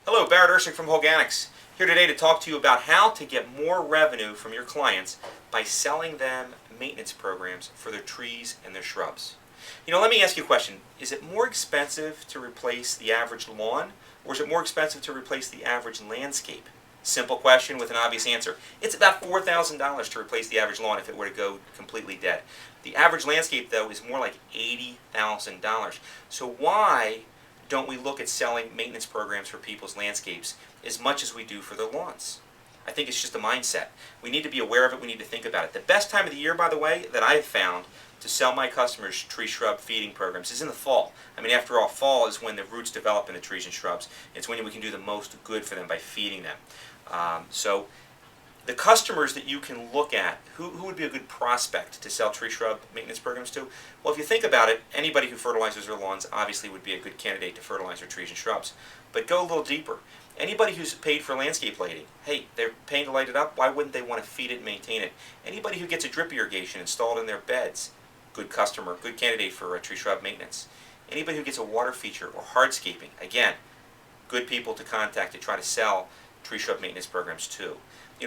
Hello, Barrett Ersek from Holganix. Here today to talk to you about how to get more revenue from your clients by selling them maintenance programs for their trees and their shrubs. Let me ask you a question. Is it more expensive to replace the average lawn, or is it more expensive to replace the average landscape? Simple question with an obvious answer. It's about $4,000 to replace the average lawn if it were to go completely dead. The average landscape, though, is more like $80,000. So why don't we look at selling maintenance programs for people's landscapes as much as we do for their lawns? I think it's just a mindset. We need to be aware of it. We need to think about it. The best time of the year, by the way, that I have found to sell my customers tree shrub feeding programs is in the fall. I mean, after all, fall is when the roots develop in the trees and shrubs. It's when we can do the most good for them by feeding them. So the customers that you can look at, who would be a good prospect to sell tree shrub maintenance programs to? Well, if you think about it, anybody who fertilizes their lawns obviously would be a good candidate to fertilize their trees and shrubs. But go a little deeper. Anybody who's paid for landscape lighting, hey, they're paying to light it up, why wouldn't they want to feed it and maintain it? Anybody who gets a drip irrigation installed in their beds, good customer, good candidate for tree shrub maintenance. Anybody who gets a water feature or hardscaping, again, good people to contact to try to sell tree shrub maintenance programs to.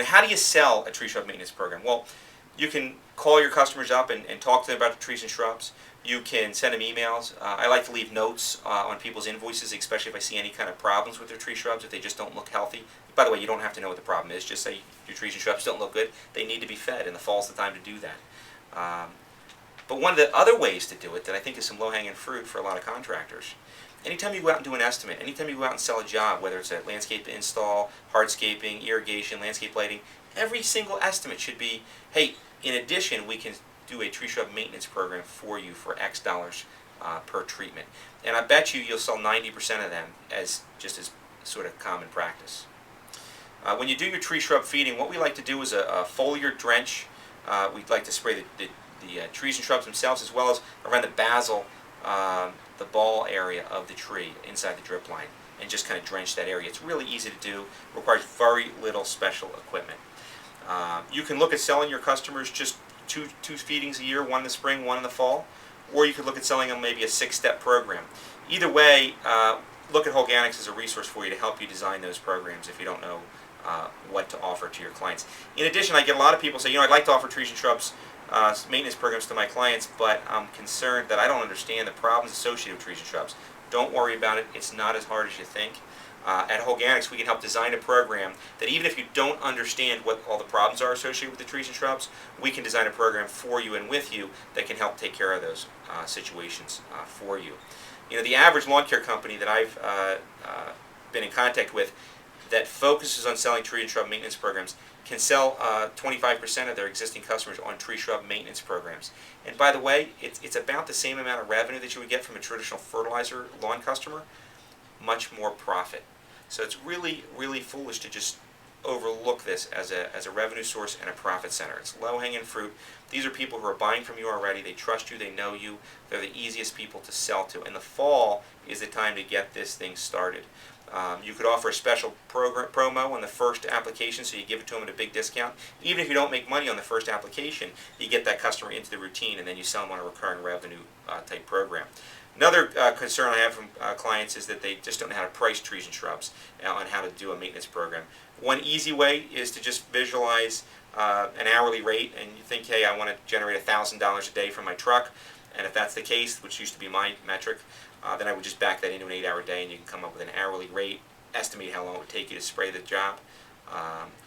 How do you sell a tree shrub maintenance program? Well, you can call your customers up and talk to them about the trees and shrubs. You can send them emails. I like to leave notes on people's invoices, especially if I see any kind of problems with their tree shrubs, if they just don't look healthy. By the way, you don't have to know what the problem is. Just say your trees and shrubs don't look good. They need to be fed, and the fall's the time to do that. But one of the other ways to do it that I think is some low-hanging fruit for a lot of contractors, anytime you go out and do an estimate, anytime you go out and sell a job, whether it's a landscape install, hardscaping, irrigation, landscape lighting, every single estimate should be, hey, in addition, we can do a tree shrub maintenance program for you for X dollars per treatment. And I bet you'll sell 90% of them as sort of common practice. When you do your tree shrub feeding, what we like to do is a foliar drench. We'd like to spray the trees and shrubs themselves as well as around the basal, the ball area of the tree inside the drip line, and just kind of drench that area. It's really easy to do, requires very little special equipment. You can look at selling your customers just two feedings a year, one in the spring, one in the fall, or you could look at selling them maybe a 6-step program. Either way, look at Holganix as a resource for you to help you design those programs if you don't know what to offer to your clients. In addition, I get a lot of people say, I'd like to offer trees and shrubs maintenance programs to my clients, but I'm concerned that I don't understand the problems associated with trees and shrubs. Don't worry about it. It's not as hard as you think. At Holganix, we can help design a program that even if you don't understand what all the problems are associated with the trees and shrubs, we can design a program for you and with you that can help take care of those situations for you. The average lawn care company that I've been in contact with that focuses on selling tree and shrub maintenance programs can sell 25% of their existing customers on tree shrub maintenance programs. And by the way, it's about the same amount of revenue that you would get from a traditional fertilizer lawn customer, much more profit. So it's really, really foolish to just overlook this as a revenue source and a profit center. It's low-hanging fruit. These are people who are buying from you already. They trust you. They know you. They're the easiest people to sell to. And the fall is the time to get this thing started. You could offer a special promo on the first application, so you give it to them at a big discount. Even if you don't make money on the first application, you get that customer into the routine, and then you sell them on a recurring revenue type program. Another concern I have from clients is that they just don't know how to price trees and shrubs and how to do a maintenance program. One easy way is to just visualize an hourly rate, and you think, hey, I want to generate $1,000 a day from my truck. And if that's the case, which used to be my metric, then I would just back that into an 8-hour day, and you can come up with an hourly rate, estimate how long it would take you to spray the job.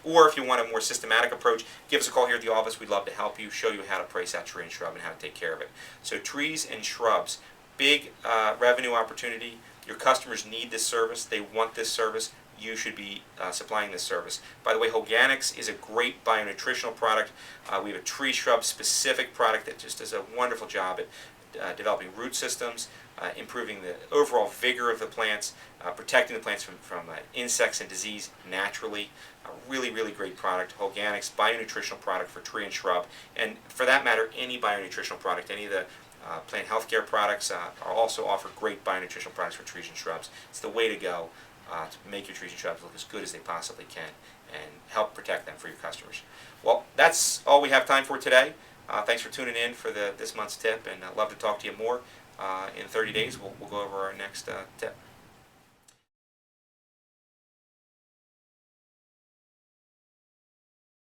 Or if you want a more systematic approach, give us a call here at the office. We'd love to help you, show you how to price out tree and shrub and how to take care of it. So trees and shrubs, big revenue opportunity. Your customers need this service. They want this service. You should be supplying this service. By the way, Holganix is a great bionutritional product. We have a tree shrub specific product that just does a wonderful job at developing root systems, improving the overall vigor of the plants, protecting the plants from insects and disease naturally. A really, really great product. Holganix, bionutritional product for tree and shrub. And for that matter, any bionutritional product, any of the plant healthcare products also offer great bionutritional products for trees and shrubs. It's the way to go to make your trees and shrubs look as good as they possibly can and help protect them for your customers. Well, that's all we have time for today. Thanks for tuning in for this month's tip, and I'd love to talk to you more. In 30 days, we'll go over our next tip.